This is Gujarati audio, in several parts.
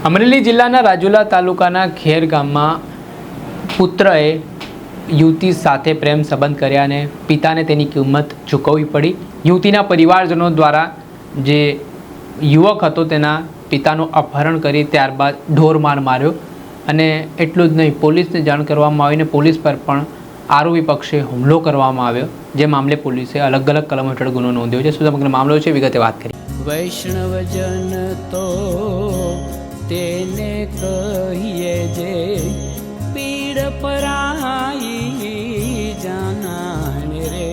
અમરેલી જિલ્લાના રાજુલા તાલુકાના ખેર ગામમાં પુત્રએ યુવતી સાથે પ્રેમ સંબંધ કર્યા અને પિતાને તેની કિંમત ચૂકવવી પડી। યુવતીના પરિવારજનો દ્વારા જે યુવક હતો તેના પિતાનું અપહરણ કરી ત્યારબાદ ઢોરમાર માર્યો અને એટલું જ નહીં, પોલીસને જાણ કરવામાં આવી અને પોલીસ પર પણ આરોપી પક્ષે હુમલો કરવામાં આવ્યો, જે મામલે પોલીસે અલગ અલગ કલમો હેઠળ ગુનો નોંધ્યો છે। શું સમગ્ર મામલો છે, વિગતે વાત કરી। વૈષ્ણવજન તો તેને કહીએ જે પીડ પરાઈ જાનાને રે।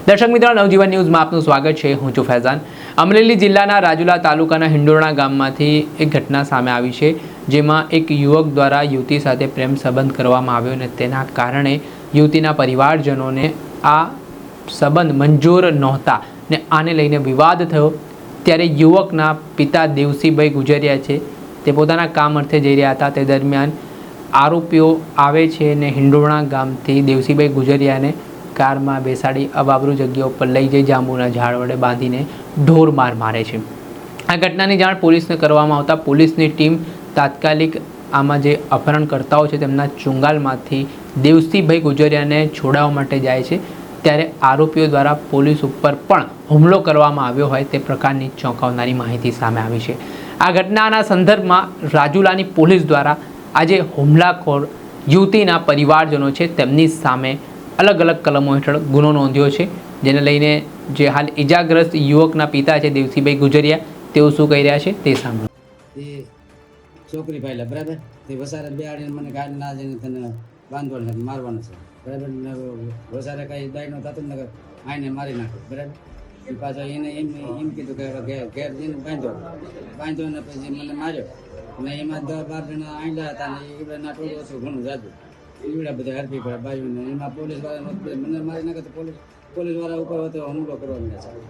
દર્શક મિત્રો, નવજીવન ન્યૂઝમાં આપનું સ્વાગત છે। હું છું ફૈઝાન। અમરેલી જિલ્લાના રાજુલા તાલુકાના હિંડોરણા ગામમાંથી એક ઘટના સામે આવી છે, જેમાં એક યુવક દ્વારા યુવતી સાથે પ્રેમ સંબંધ કરવામાં આવ્યો અને તેના કારણે યુવતીના પરિવારજનોને આ સંબંધ મંજૂર નહોતા ને આને લઈને વિવાદ થયો। ત્યારે યુવકના પિતા દેવસીભાઈ ગુજરિયા છે, તે પોતાના કામ અર્થે જઈ રહ્યા હતા। તે દરમિયાન આરોપીઓ આવે છે અને હિંડોરણા ગામથી દેવસીભાઈ ગુજરિયાને કારમાં બેસાડી અબાબરૂ જગ્યા ઉપર લઈ જઈ જાંબુના ઝાડ વડે બાંધીને ઢોરમાર મારે છે। આ ઘટનાની જાણ પોલીસને કરવામાં આવતા પોલીસની ટીમ તાત્કાલિક આમાં જે અપહરણકર્તાઓ છે તેમના ચુંગાલમાંથી દેવસીભાઈ ગુજરિયાને છોડાવવા માટે જાય છે। ત્યારે આરોપીઓ દ્વારા પોલીસ ઉપર પણ હુમલો કરવામાં આવ્યો હોય તે પ્રકારની ચોંકાવનારી માહિતી સામે આવી છે। આ ઘટનાના સંદર્ભમાં રાજુલાની પોલીસ દ્વારા આજે હુમલાખોર યુવતીના પરિવારજનો છે તેમની સામે અલગ અલગ કલમો હેઠળ ગુનો નોંધ્યો છે, જેને લઈને જે હાલ ઇજાગ્રસ્ત યુવકના પિતા છે દેવસીભાઈ ગુજરિયા, તેઓ શું કહી રહ્યા છે તે સાંભળો। એ છોકરી પાયલા બરાબર, તે વસારે બેહાડીને મને ગાડી ના જઈને તને બાંધવાનું છે, મારવાનું છે બરાબર। વસારે કાંઈ દાયનો થતો ને આઈને મારી નાખ્યો બરાબર। એ પાછો એને એમ કીધું કે ઘેર જઈને બાંધ્યો ને પછી મને માર્યો અને એમાં 10-12 જણા આંડા હતા ને એ ના ટોળું હતું ઘણું જાજુ, એવડા બધા હરપી પડ્યા બાજુને। એમાં પોલીસ વાળા મને મારી નાખે તો પોલીસ વાળા ઉપર હતો હુમલો કરવા મળ્યા સાહેબ।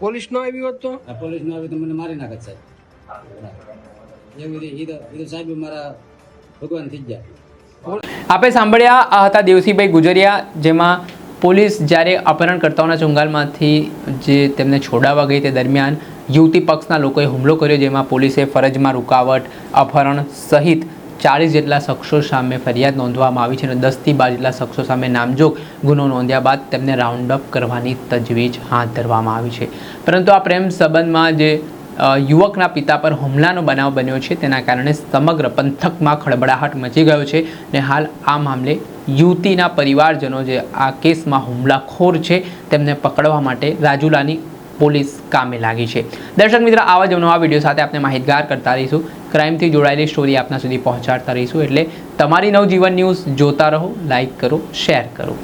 પોલીસ નો આવી હોત તો પોલીસ નો આવી તો મને મારી નાખે સાહેબ। એવી રીતે એ સાહેબ મારા ભગવાન થઈ ગયા। આપે સાંભળ્યા, આ હતા દેવસીભાઈ ગુજરિયા, જેમાં પોલીસ જ્યારે અપહરણકર્તાઓના ચુંગાલમાંથી જે તેમને છોડાવવા ગઈ તે દરમિયાન યુવતી પક્ષના લોકોએ હુમલો કર્યો, જેમાં પોલીસે ફરજમાં રૂકાવટ, અપહરણ સહિત 40 જેટલા શખ્સો સામે ફરિયાદ નોંધવામાં આવી છે અને 10 થી 12 જેટલા શખ્સો સામે નામજોગ ગુનો નોંધ્યા બાદ તેમને રાઉન્ડ અપ કરવાની તજવીજ હાથ ધરવામાં આવી છે। પરંતુ આ પ્રેમ સંબંધમાં જે યુવકના પિતા પર હુમલાનો બનાવ બન્યો છે તેના કારણે સમગ્ર પંથકમાં ખળબળાહટ મચી ગયો છે અને હાલ આ મામલે યુવતીના પરિવારજનો જે આ કેસમાં હુમલાખોર છે તેમને પકડવા માટે રાજુલાની પોલીસ કામે લાગી છે। દર્શક મિત્ર, આવા જ નવા વિડીયો સાથે આપણે માહિતગાર કરતા રહીશું, ક્રાઇમથી જોડાયેલી સ્ટોરી આપના સુધી પહોંચાડતા રહીશું। એટલે તમારી નવજીવન ન્યૂઝ જોતા રહો, લાઇક કરો, શેર કરો।